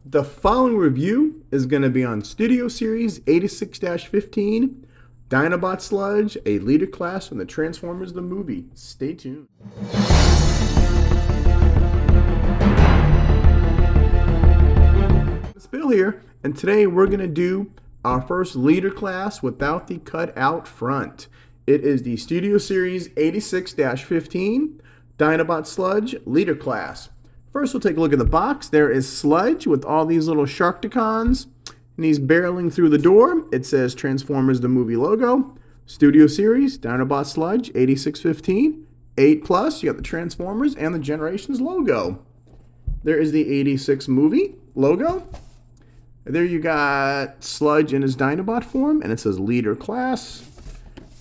The following review is going to be on Studio Series 86-15, Dinobot Sludge, a leader class from the Transformers the movie. Stay tuned. It's Bill here, and today we're going to do our first leader class without the cut out front. It is the Studio Series 86-15, Dinobot Sludge, leader class. First, we'll take a look at the box. There is Sludge with all these little Sharkticons, and he's barreling through the door. It says Transformers the movie logo. Studio Series, Dinobot Sludge, 8615, 8+. You got the Transformers and the Generations logo. There is the 86 movie logo. There you got Sludge in his Dinobot form, and it says Leader Class.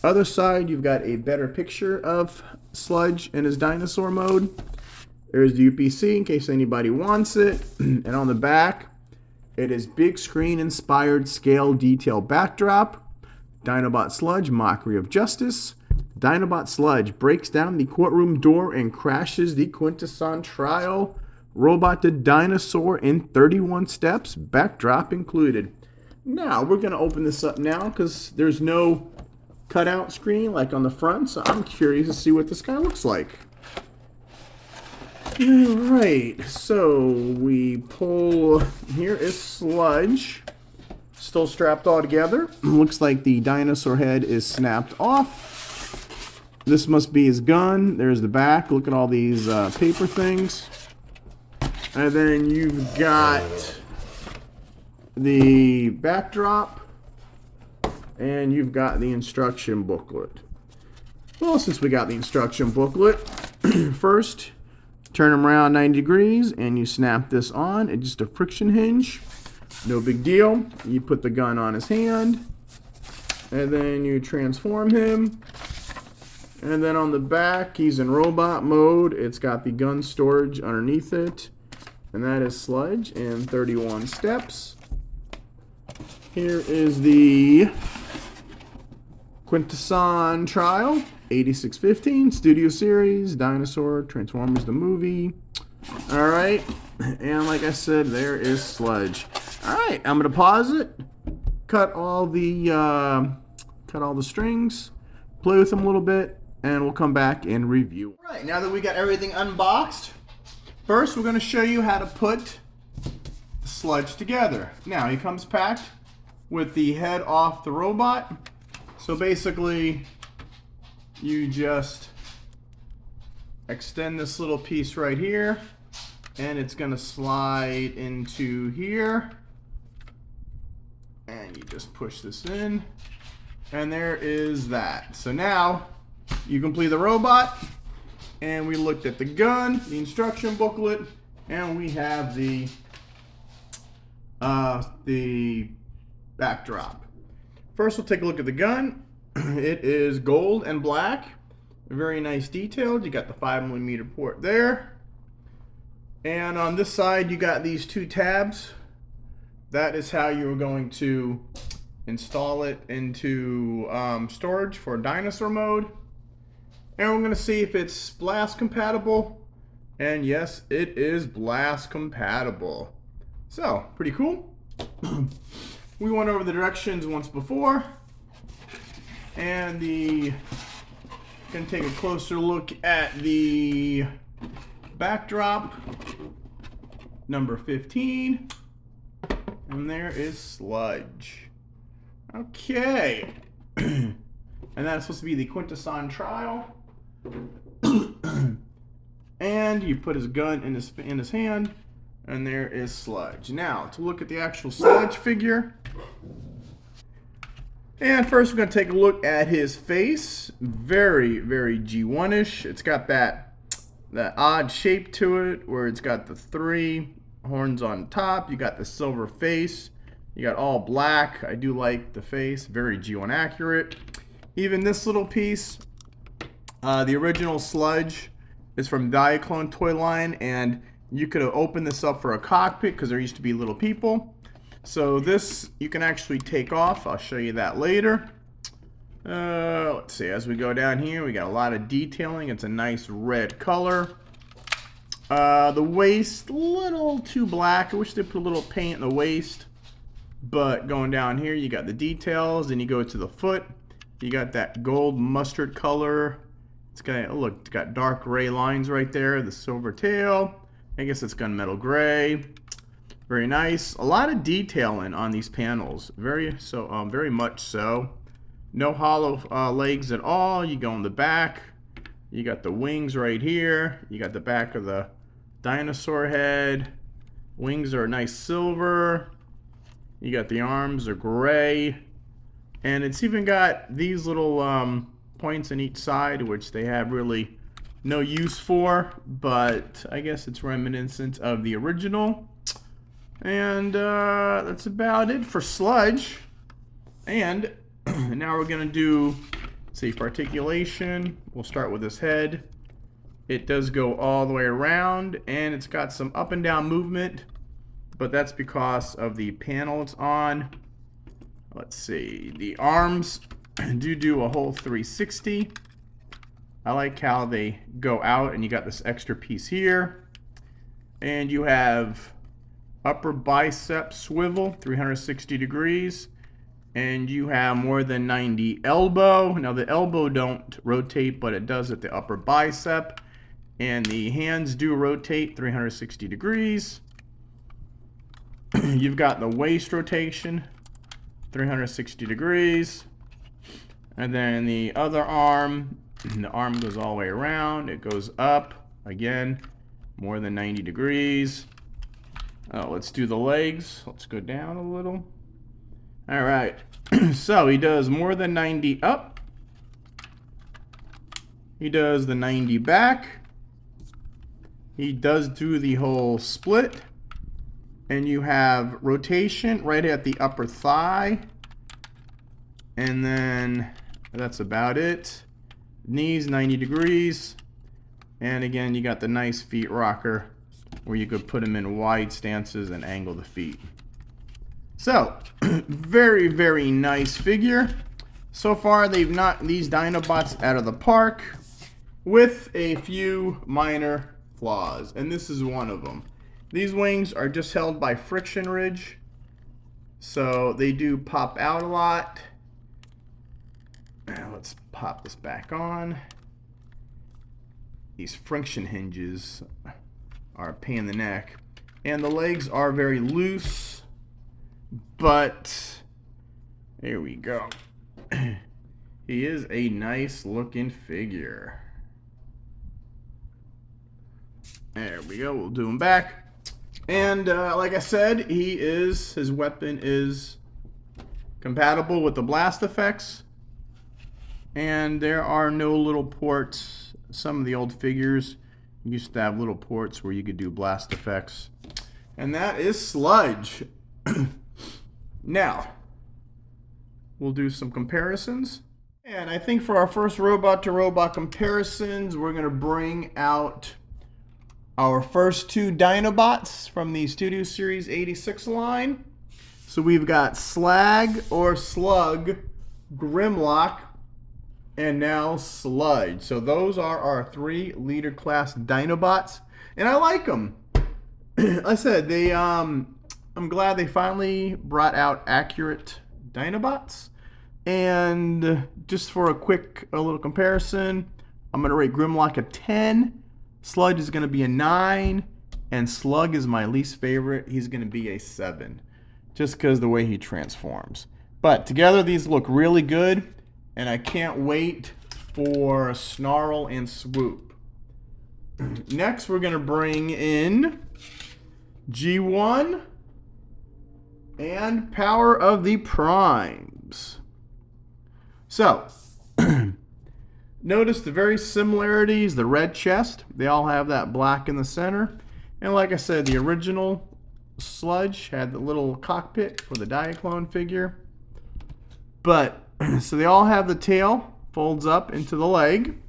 Other side, you've got a better picture of Sludge in his dinosaur mode. There's the UPC in case anybody wants it. And on the back, it is big screen inspired scale detail backdrop. Dinobot Sludge, mockery of justice. Dinobot Sludge breaks down the courtroom door and crashes the Quintesson trial. Robot the Dinosaur in 31 steps, backdrop included. Now, we're going to open this up now because there's no cutout screen like on the front. So I'm curious to see what this guy looks like. Alright, so we pull, here is Sludge, still strapped all together. Looks like the dinosaur head is snapped off. This must be his gun. There's the back. Look at all these paper things. And then you've got the backdrop, and you've got the instruction booklet. Well, since we got the instruction booklet, first, turn them around 90 degrees and you snap this on. It's just a friction hinge. No big deal. You put the gun on his hand and then you transform him. And then on the back, he's in robot mode. It's got the gun storage underneath it. And that is Sludge in 31 steps. Here is the Quintesson trial. 8615, Studio Series, Dinosaur, Transformers the movie. Alright, and like I said, there is Sludge. Alright, I'm going to pause it, cut all the strings, play with them a little bit, and we'll come back and review. Alright, now that we got everything unboxed, first we're going to show you how to put Sludge together. Now, he comes packed with the head off the robot. So basically, you just extend this little piece right here, and it's going to slide into here. And you just push this in, and there is that. So now you complete the robot, and we looked at the gun, the instruction booklet, and we have the backdrop. First, we'll take a look at the gun. It is gold and black, very nice detailed. You got the 5mm port there, and on this side you got these two tabs. That is how you're going to install it into storage for dinosaur mode. And we're going to see if it's blast compatible, and yes, it is blast compatible. So pretty cool. We went over the directions once before. And gonna take a closer look at the backdrop, number 15, and there is Sludge. Okay, and that's supposed to be the Quintesson trial. And you put his gun in his hand, and there is Sludge. Now to look at the actual Sludge figure. And first we're going to take a look at his face. Very, very G1-ish. It's got that odd shape to it where it's got the 3 horns on top. You got the silver face. You got all black. I do like the face. Very G1 accurate. Even this little piece, the original Sludge is from Diaclone toy line, and you could have opened this up for a cockpit because there used to be little people. So this you can actually take off. I'll show you that later. Let's see, as we go down here, we got a lot of detailing. It's a nice red color. The waist, a little too black. I wish they put a little paint in the waist. But going down here, you got the details. Then you go to the foot. You got that gold mustard color. It's got, oh look, it's got dark gray lines right there. The silver tail. I guess it's gunmetal gray. Very nice. A lot of detailing on these panels. Very much so. No hollow legs at all. You go in the back. You got the wings right here. You got the back of the dinosaur head. Wings are nice silver. You got the arms are gray. And it's even got these little points on each side, which they have really no use for. But I guess it's reminiscent of the original. And that's about it for Sludge. And now we're going to do, let's see, for articulation. We'll start with his head. It does go all the way around, and it's got some up and down movement, but that's because of the panel it's on. Let's see, the arms do a whole 360. I like how they go out, and you got this extra piece here. And you have upper bicep swivel, 360 degrees. And you have more than 90 elbow. Now the elbow don't rotate, but it does at the upper bicep. And the hands do rotate 360 degrees. You've got the waist rotation, 360 degrees. And then the other arm, the arm goes all the way around. It goes up, again, more than 90 degrees. Let's do the legs. Let's go down a little. All right, so he does more than 90 up. He does the 90 back. He does do the whole split. And you have rotation right at the upper thigh. And then that's about it. Knees 90 degrees. And again, you got the nice feet rocker where you could put them in wide stances and angle the feet. So, very, very nice figure. So far, they've knocked these Dinobots out of the park with a few minor flaws, and this is one of them. These wings are just held by friction ridge, so they do pop out a lot. Now, let's pop this back on. These friction hinges are a pain in the neck, and the legs are very loose. But here we go. He is a nice looking figure. There we go. We'll do him back. And like I said, his weapon is compatible with the blast effects. And there are no little ports. Some of the old figures used to have little ports where you could do blast effects. And that is Sludge. Now, we'll do some comparisons. And I think for our first robot-to-robot comparisons, we're going to bring out our first two Dinobots from the Studio Series 86 line. So we've got Slag or Slug, Grimlock, and now Sludge. So those are our three Leader Class Dinobots. And I like them. I said, I'm glad they finally brought out accurate Dinobots. And just for a little comparison, I'm going to rate Grimlock a 10. Sludge is going to be a 9. And Slug is my least favorite. He's going to be a 7. Just because of the way he transforms. But together these look really good. And I can't wait for Snarl and Swoop. Next we're going to bring in G1 and Power of the Primes. So, notice the very similarities, the red chest. They all have that black in the center. And like I said, the original Sludge had the little cockpit for the Diaclone figure. But, so they all have the tail, folds up into the leg.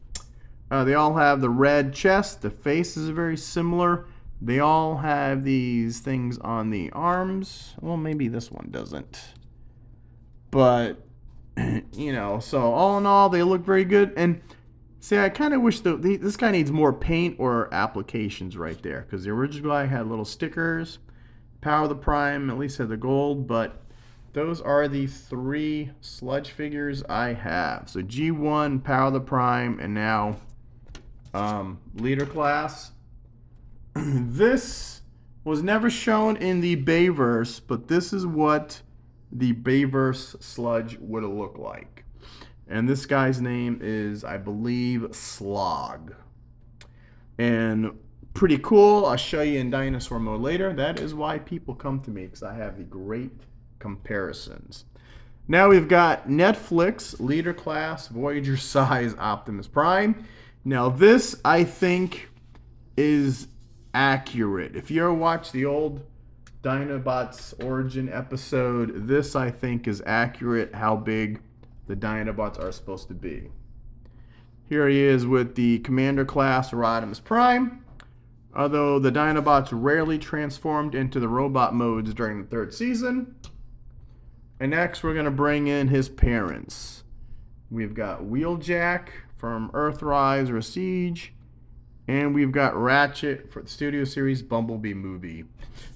They all have the red chest. The face is very similar. They all have these things on the arms. Well, maybe this one doesn't. But, you know, so all in all, they look very good. And See, I kind of wish this guy needs more paint or applications right there, because the original guy had little stickers. Power of the Prime at least had the gold, but those are the 3 Sludge figures I have. So G1, Power of the Prime, and now Leader Class. This was never shown in the Bayverse, but this is what the Bayverse Sludge would have looked like. And this guy's name is, I believe, Slog. And pretty cool. I'll show you in dinosaur mode later. That is why people come to me, because I have the great comparisons. Now we've got Netflix, Leader Class, Voyager Size, Optimus Prime. Now this, I think, is accurate. If you ever watched the old Dinobots Origin episode, this, I think, is accurate how big the Dinobots are supposed to be. Here he is with the Commander Class Rodimus Prime. Although the Dinobots rarely transformed into the robot modes during the 3rd season. And next we're going to bring in his parents. We've got Wheeljack from Earthrise or Siege. And we've got Ratchet for the Studio Series Bumblebee movie.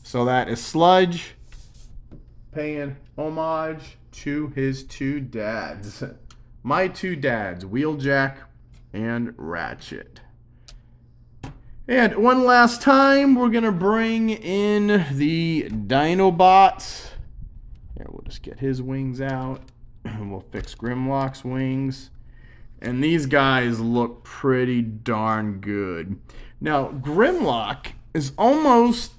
So that is Sludge paying homage to his 2 dads. My 2 dads, Wheeljack and Ratchet. And one last time, we're going to bring in the Dinobots. Here, we'll just get his wings out. We'll fix Grimlock's wings. And these guys look pretty darn good. Now, Grimlock is almost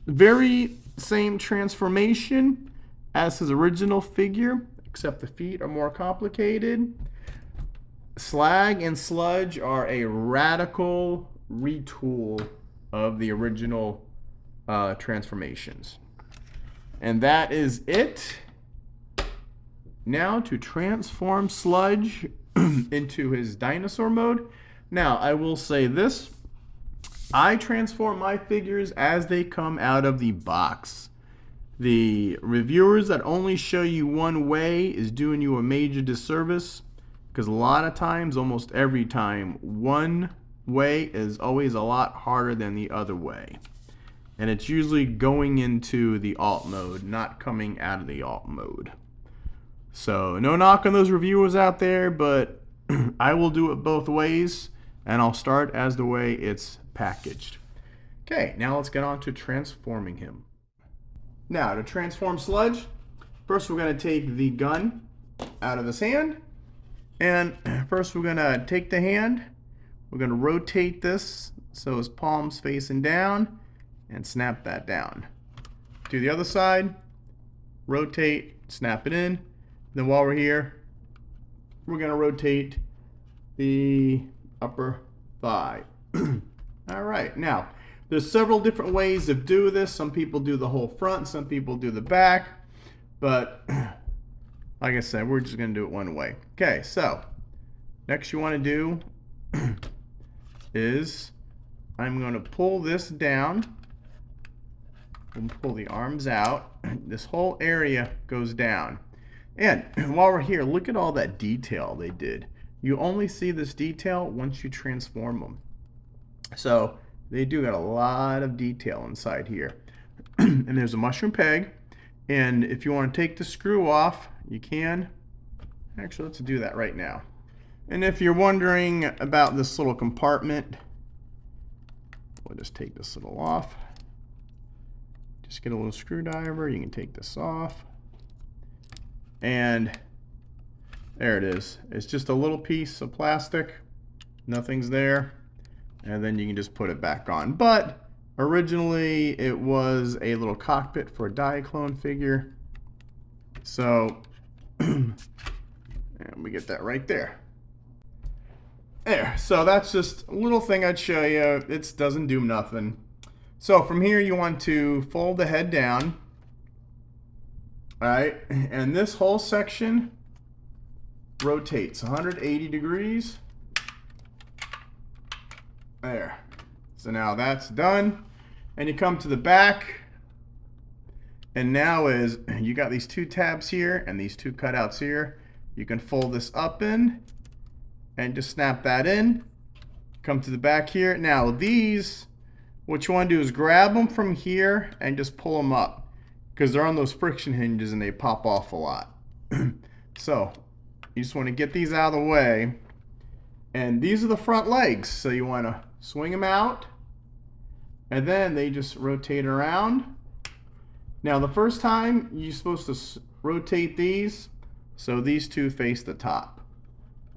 very same transformation as his original figure, except the feet are more complicated. Slag and Sludge are a radical retool of the original transformations. And that is it. Now to transform Sludge into his dinosaur mode. Now, I will say this. I transform my figures as they come out of the box. The reviewers that only show you one way is doing you a major disservice, because a lot of times, almost every time, one way is always a lot harder than the other way. And it's usually going into the alt mode, not coming out of the alt mode. So no knock on those reviewers out there, but I will do it both ways, and I'll start as the way it's packaged. Okay, now let's get on to transforming him. Now to transform Sludge, first we're going to take the gun out of his hand. And first we're going to take the hand, we're going to rotate this so his palm's facing down, and snap that down. Do the other side, rotate, snap it in. Then while we're here, we're going to rotate the upper thigh. All right, now there's several different ways of doing this. Some people do the whole front, some people do the back, but like I said, we're just going to do it one way. Okay, so next you want to do is I'm going to pull this down and pull the arms out. This whole area goes down. And while we're here, look at all that detail they did. You only see this detail once you transform them. So they do got a lot of detail inside here. And there's a mushroom peg. And if you want to take the screw off, you can. Actually, let's do that right now. And if you're wondering about this little compartment, we'll just take this little off. Just get a little screwdriver. You can take this off. And there it is. It's just a little piece of plastic. Nothing's there. And then you can just put it back on. But originally it was a little cockpit for a Diaclone figure. So, and we get that right there. There. So that's just a little thing I'd show you. It doesn't do nothing. So from here you want to fold the head down. Alright, and this whole section rotates 180 degrees. There. So now that's done. And you come to the back. And now is you got these 2 tabs here and these 2 cutouts here. You can fold this up in and just snap that in. Come to the back here. Now these, what you want to do is grab them from here and just pull them up, because they're on those friction hinges and they pop off a lot. So you just want to get these out of the way. And these are the front legs, so you want to swing them out, and then they just rotate around. Now the first time you're supposed to rotate these so these two face the top.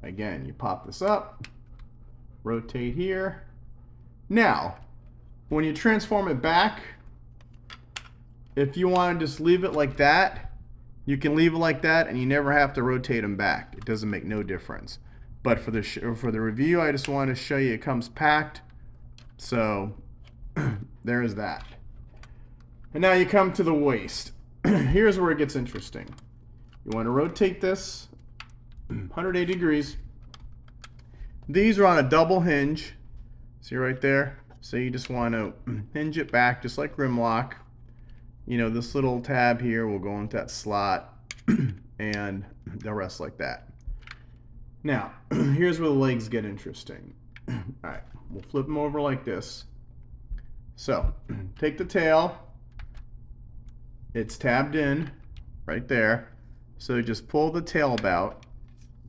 Again, you pop this up, rotate here. Now when you transform it back, if you want to just leave it like that, you can leave it like that and you never have to rotate them back. It doesn't make no difference. But for the review, I just want to show you it comes packed. So there's that. And now you come to the waist. Here's where it gets interesting. You want to rotate this 180 degrees. These are on a double hinge. See right there? So you just want to hinge it back just like Grimlock. You know, this little tab here will go into that slot and they'll rest like that. Now, here's where the legs get interesting. Alright, we'll flip them over like this. So, take the tail. It's tabbed in right there. So just pull the tail out.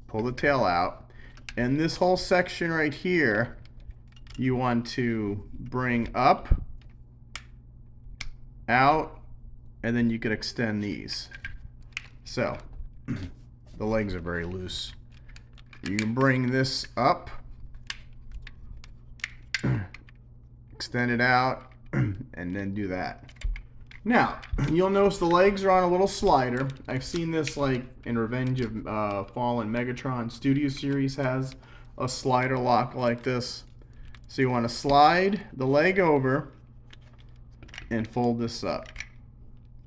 Pull the tail out. And this whole section right here, you want to bring up, out, and then you could extend these. So, the legs are very loose. You can bring this up, extend it out, and then do that. Now, you'll notice the legs are on a little slider. I've seen this like in Revenge of Fallen Megatron Studio Series has a slider lock like this. So you want to slide the leg over and fold this up.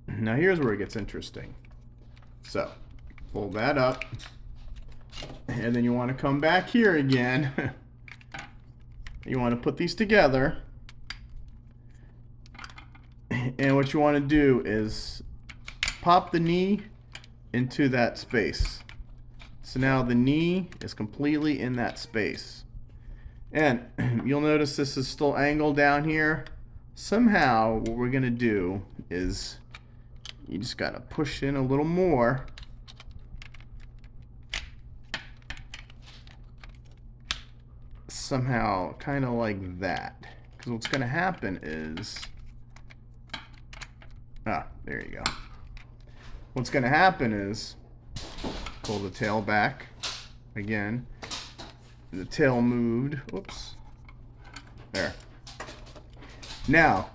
Now here's where it gets interesting. So, fold that up. And then you want to come back here again. You want to put these together. And what you want to do is pop the knee into that space. So now the knee is completely in that space. And you'll notice this is still angled down here. Somehow what we're going to do is you just got to push in a little more. Somehow kind of like that, because what's going to happen is there you go. What's going to happen is pull the tail back again. The tail moved. Oops. There. Now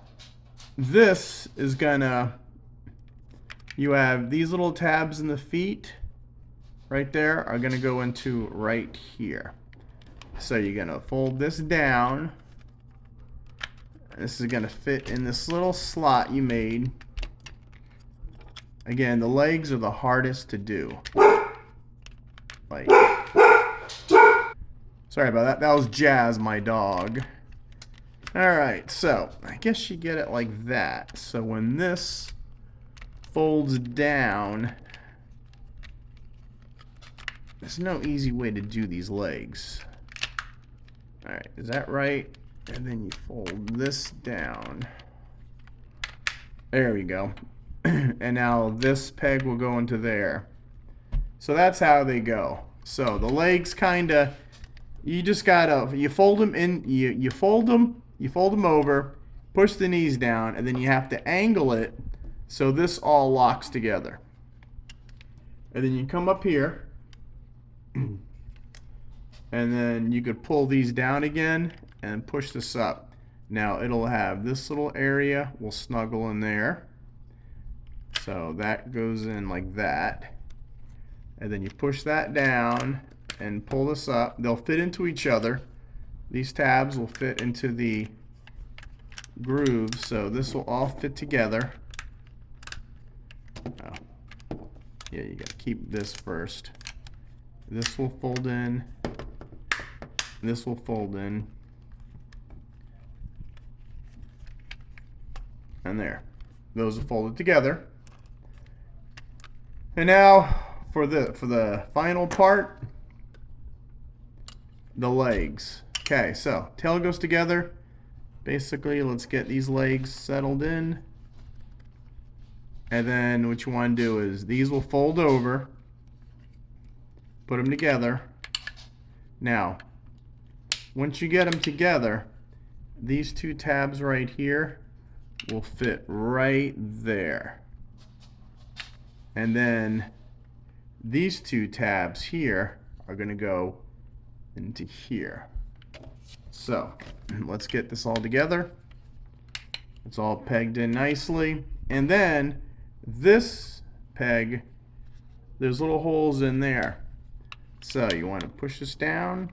this is gonna, you have these little tabs in the feet right there are gonna go into right here. So you're gonna fold this down. This is gonna fit in this little slot you made. Again, the legs are the hardest to do. Like, sorry about that. That was Jazz, my dog. Alright, so I guess you get it like that. So when this folds down, there's no easy way to do these legs. Alright, is that right? And then you fold this down. There we go. And now this peg will go into there. So that's how they go. So the legs kinda, you just gotta, you fold them in, you fold them over, push the knees down, and then you have to angle it so this all locks together. And then you come up here, and then you could pull these down again and push this up. Now it'll have this little area will snuggle in there. So that goes in like that. And then you push that down and pull this up. They'll fit into each other. These tabs will fit into the grooves, so this will all fit together. Oh. Yeah, you gotta keep this first. This will fold in. This will fold in. And there. Those are folded together. And now for the final part, the legs. Okay, so tail goes together. Basically, let's get these legs settled in. And then what you want to do is these will fold over. Put them together. Now, once you get them together, these two tabs right here will fit right there. And then these two tabs here are going to go into here. So let's get this all together. It's all pegged in nicely. And then this peg, there's little holes in there. So you want to push this down,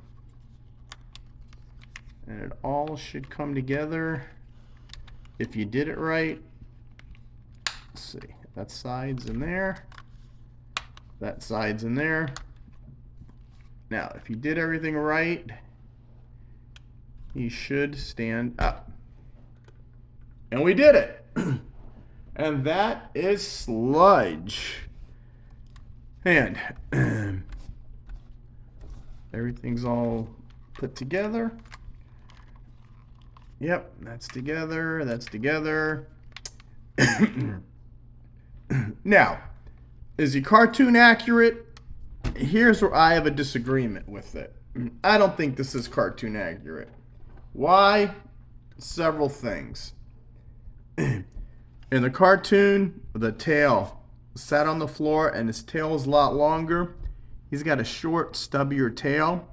and it all should come together if you did it right. Let's see, that side's in there, that side's in there. Now if you did everything right, you should stand up. And we did it. And that is Sludge. And everything's all put together. Yep, that's together, that's together. Now, is he cartoon accurate? Here's where I have a disagreement with it. I don't think this is cartoon accurate. Why? Several things. In the cartoon, the tail sat on the floor and his tail is a lot longer. He's got a short, stubbier tail.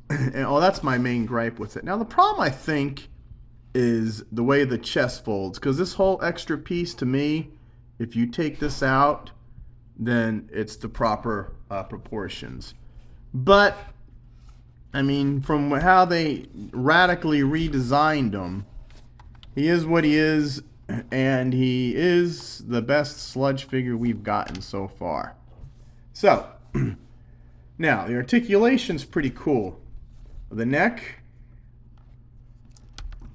And oh, that's my main gripe with it. Now, the problem, I think, is the way the chest folds. Because this whole extra piece, to me, if you take this out, then it's the proper proportions. But, I mean, from how they radically redesigned him, he is what he is, and he is the best Sludge figure we've gotten so far. So, now, the articulation's pretty cool. The neck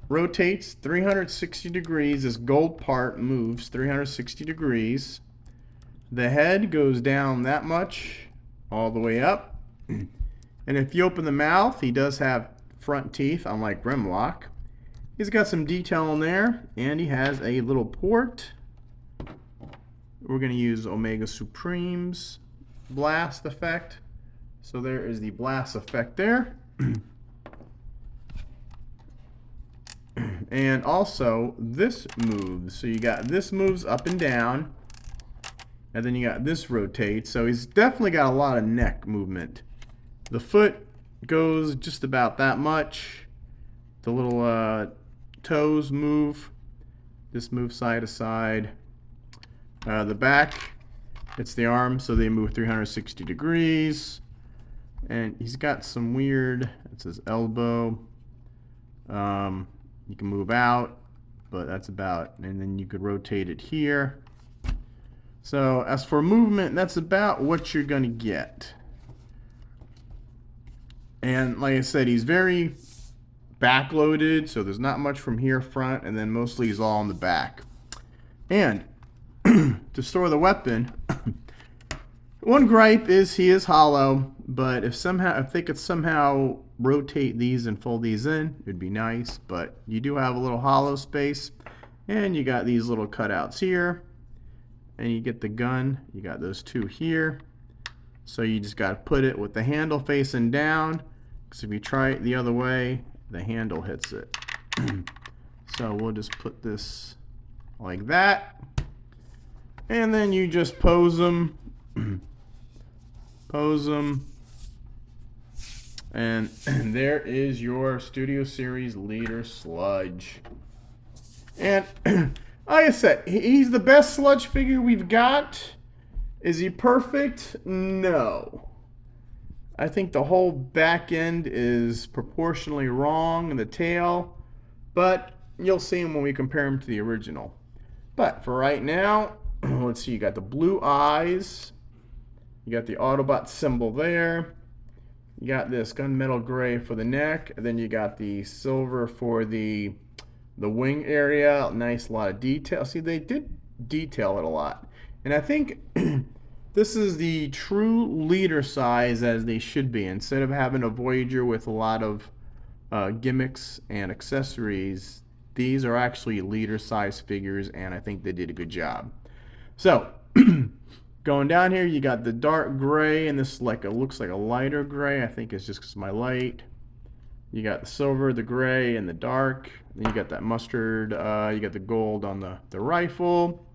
rotates 360 degrees. This gold part moves 360 degrees. The head goes down that much, all the way up. And if you open the mouth, he does have front teeth, unlike Grimlock. He's got some detail in there, and he has a little port. We're going to use Omega Supreme's blast effect. So there is the blast effect there. And also this moves. So you got this moves up and down, and then you got this rotates. So he's definitely got a lot of neck movement. The foot goes just about that much. The little toes move. This moves side to side. The back, it's the arm, so they move 360 degrees. And he's got some weird, it says elbow. You can move out, but that's about, and then you could rotate it here. So as for movement, that's about what you're going to get. And like I said, he's very backloaded, so there's not much from here front, and then mostly he's all on the back. And to store the weapon, one gripe is he is hollow, but if they could somehow rotate these and fold these in, it'd be nice. But you do have a little hollow space, and you got these little cutouts here, and you get the gun. You got those two here, so you just got to put it with the handle facing down, because if you try it the other way, the handle hits it. So we'll just put this like that, and then you just pose them. Pose them, and there is your Studio Series Leader Sludge. And like I said, he's the best Sludge figure we've got. Is he perfect? No. I think the whole back end is proportionally wrong in the tail, but you'll see him when we compare him to the original. But for right now, let's see, you got the blue eyes. You got the Autobot symbol there. You got this gunmetal gray for the neck, and then you got the silver for the wing area. Nice, lot of detail. See, they did detail it a lot, and I think This is the true leader size as they should be. Instead of having a Voyager with a lot of gimmicks and accessories, these are actually leader size figures, and I think they did a good job. So, going down here, you got the dark gray, and this looks like a lighter gray. I think it's just because of my light. You got the silver, the gray, and the dark. Then you got that mustard. You got the gold on the rifle.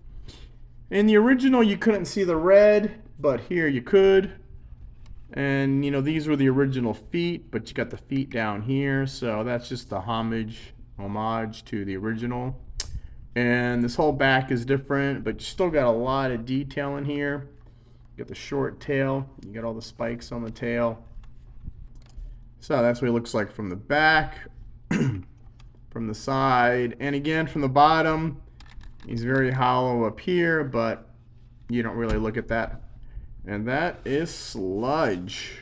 In the original, you couldn't see the red, but here you could. And, you know, these were the original feet, but you got the feet down here. So that's just the homage to the original. And this whole back is different, but you still got a lot of detail in here. You got the short tail. You got all the spikes on the tail. So that's what it looks like from the back, from the side, and again from the bottom. He's very hollow up here, but you don't really look at that. And that is Sludge.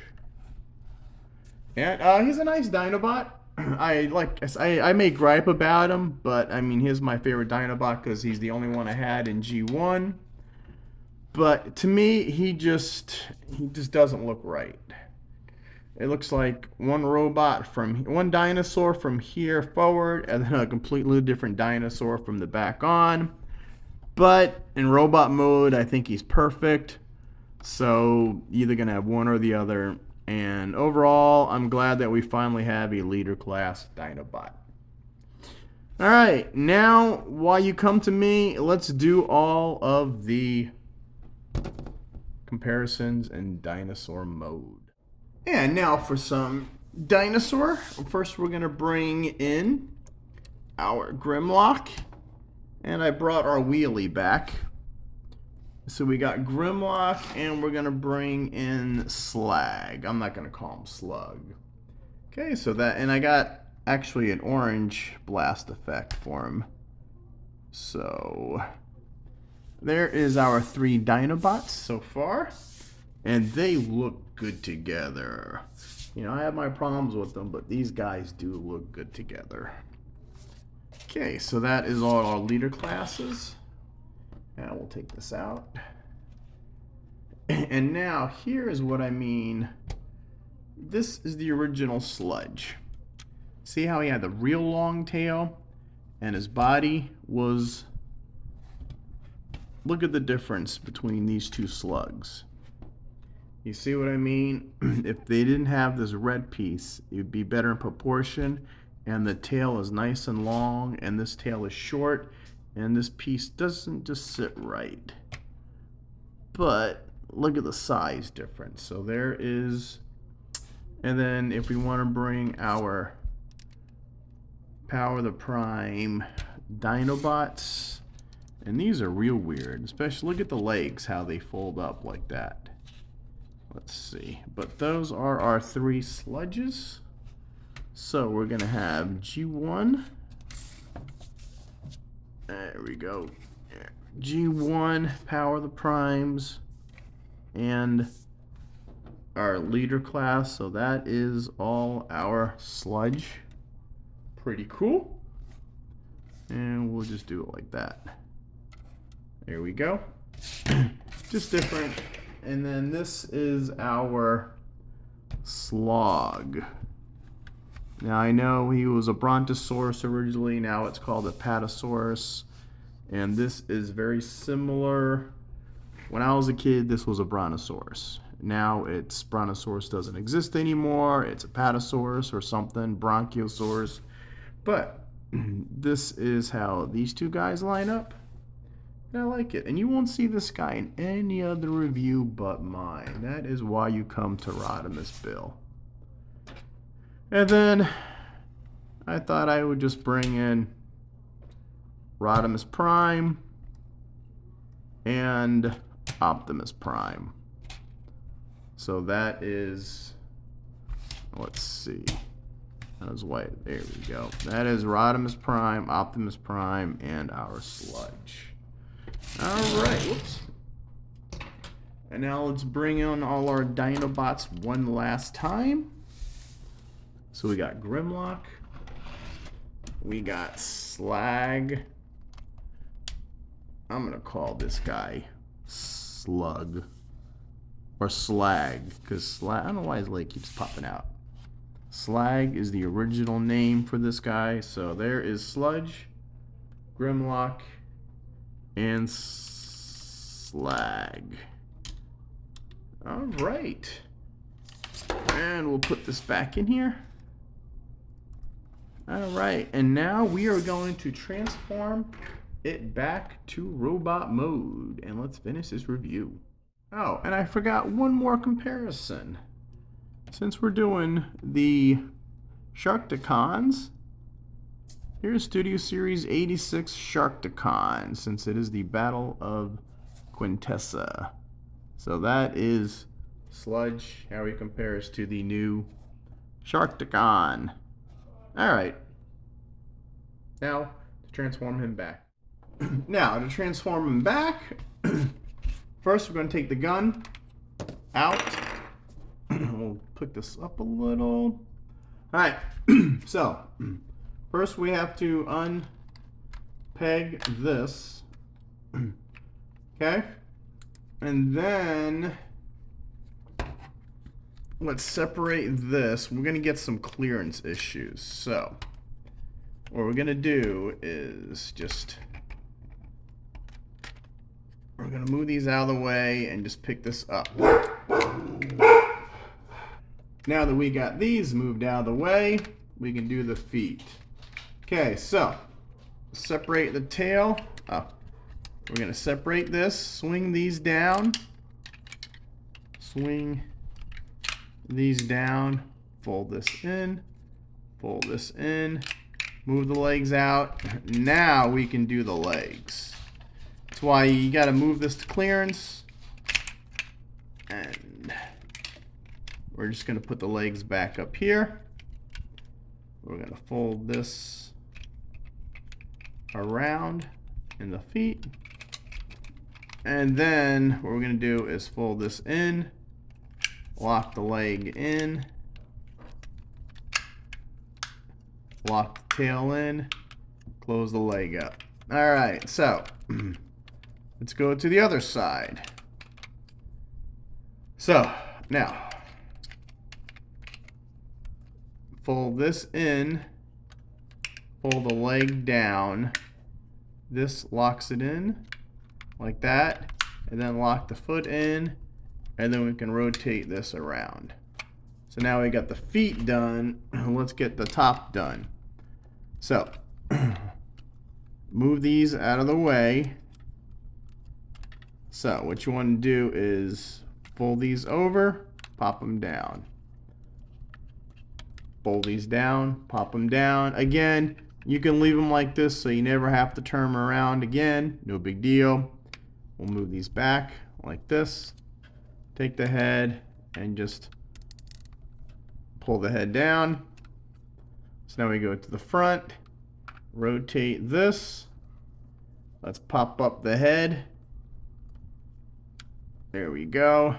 And he's a nice Dinobot. I may gripe about him, but I mean, he's my favorite Dinobot because he's the only one I had in G1. But to me, he just doesn't look right. It looks like one dinosaur from here forward, and then a completely different dinosaur from the back on. But in robot mode, I think he's perfect. So either gonna have one or the other. And overall, I'm glad that we finally have a Leader Class Dinobot. Alright, now while you come to me, let's do all of the comparisons in dinosaur mode. And now for some dinosaur. First we're going to bring in our Grimlock. And I brought our wheelie back. So we got Grimlock, and we're going to bring in Slag. I'm not going to call him Slug. Okay, so that, and I got actually an orange blast effect for him. So there is our 3 Dinobots so far. And they look good together. You know, I have my problems with them, but these guys do look good together. Okay, so that is all our leader classes. Now we'll take this out. And now here is what I mean. This is the original Sludge. See how he had the real long tail and his body was... Look at the difference between these two slugs. You see what I mean? If they didn't have this red piece, it would be better in proportion, and the tail is nice and long, and this tail is short, and this piece doesn't just sit right. But look at the size difference. So there is, and then if we want to bring our Power the Prime Dinobots, and these are real weird, especially look at the legs, how they fold up like that. Let's see, but those are our 3 sludges. So we're gonna have G1. There we go. G1, Power the Primes, and our leader class. So that is all our sludge. Pretty cool. And we'll just do it like that. There we go. Just different. And then this is our Slog. Now I know he was a Brontosaurus originally, now it's called a Patasaurus. And this is very similar. When I was a kid, this was a Brontosaurus. Now it's Brontosaurus doesn't exist anymore. It's a Patasaurus or something, Bronchiosaurus. But this is how these two guys line up. I like it, and you won't see this guy in any other review but mine. That is why you come to Rodimusbill. And then I thought I would just bring in Rodimus Prime and Optimus Prime. So that is, let's see, that was white. There we go. That is Rodimus Prime, Optimus Prime, and our Sludge. Alright, whoops. And now let's bring in all our Dinobots one last time. So we got Grimlock. We got Slag. I'm going to call this guy Slug. or Slag, because Slag, I don't know why his leg keeps popping out. Slag is the original name for this guy. So there is Sludge, Grimlock, and Slag. All right. And we'll put this back in here. All right. And now we are going to transform it back to robot mode. And let's finish this review. Oh, and I forgot one more comparison. Since we're doing the Sharkticons, here's Studio Series 86 Sharkticon, since it is the Battle of Quintessa. So that is Sludge, how he compares to the new Sharkticon. Alright. Now, to transform him back. Now, to transform him back, first we're going to take the gun out. We'll pick this up a little. Alright, so first we have to unpeg this. Okay? And then let's separate this. We're going to get some clearance issues. So what we're going to do is we're going to move these out of the way and just pick this up. Now that we got these moved out of the way, we can do the feet. Okay, so separate the tail up. We're going to separate this, swing these down, swing these down, fold this in, move the legs out. Now we can do the legs. That's why you got to move this to clearance. And we're just going to put the legs back up here. We're going to fold this around in the feet. And then what we're going to do is fold this in, lock the leg in, lock the tail in, close the leg up. All right, so let's go to the other side. So now, fold this in, fold the leg down. This locks it in like that, and then lock the foot in, and then we can rotate this around. So now we got the feet done. Let's get the top done. So move these out of the way. So what you want to do is fold these over, pop them down. Fold these down, pop them down. Again, you can leave them like this so you never have to turn them around again. No big deal. We'll move these back like this. Take the head and just pull the head down. So now we go to the front. Rotate this. Let's pop up the head. There we go.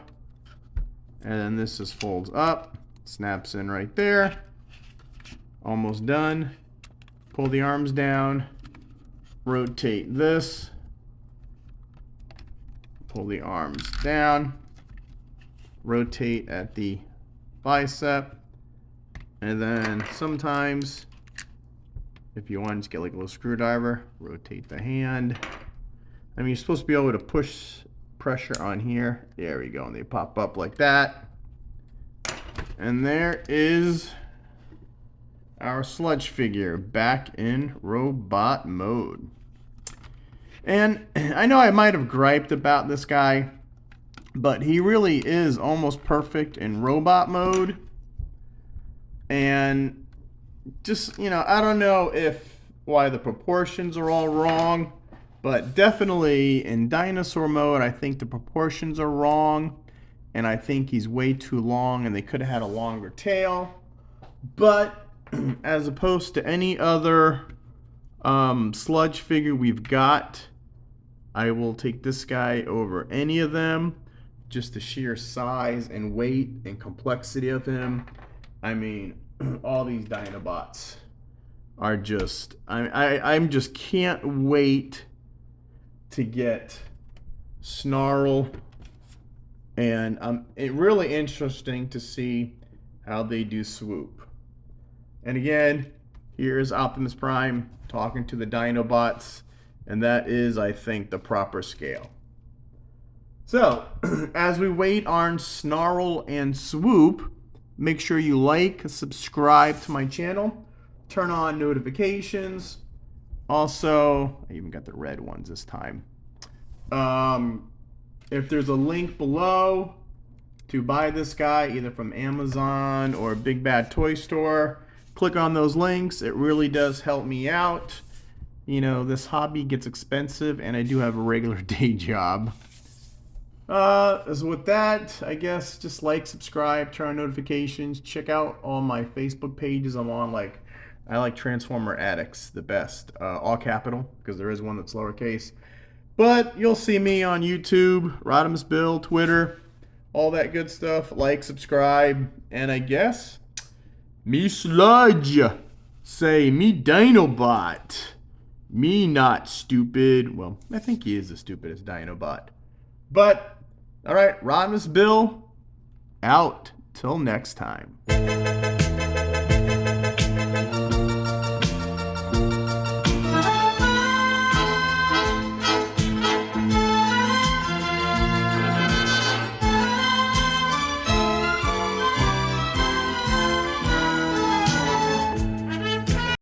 And then this just folds up. Snaps in right there. Almost done. Pull the arms down. Rotate this. Pull the arms down. Rotate at the bicep. And then sometimes, if you want to get like a little screwdriver, rotate the hand. I mean, you're supposed to be able to push pressure on here. There we go. And they pop up like that. And there is our Sludge figure back in robot mode. And I know I might have griped about this guy, but he really is almost perfect in robot mode. And just, you know, I don't know why the proportions are all wrong, but definitely in dinosaur mode, I think the proportions are wrong. And I think he's way too long, and they could have had a longer tail. But as opposed to any other Sludge figure we've got, I will take this guy over any of them. Just the sheer size and weight and complexity of him. I mean, all these Dinobots are just, I'm just can't wait to get Snarl And it's really interesting to see how they do swoop. And again, here's Optimus Prime talking to the Dinobots, and that is, I think, the proper scale. So, as we wait on Snarl and Swoop, make sure you like, subscribe to my channel, turn on notifications. Also, I even got the red ones this time. If there's a link below to buy this guy, either from Amazon or Big Bad Toy Store, click on those links. It really does help me out. You know, this hobby gets expensive, and I do have a regular day job. So with that, I guess just like, subscribe, turn on notifications, check out all my Facebook pages. I'm on, I like Transformer Addicts the best, all capital, because there is one that's lowercase. But you'll see me on YouTube, Rodimusbill, Twitter, all that good stuff. Like, subscribe, and I guess me Sludge. Say me Dinobot. Me not stupid. Well, I think he is the stupidest Dinobot. But, alright, Rodimusbill, out. Till next time.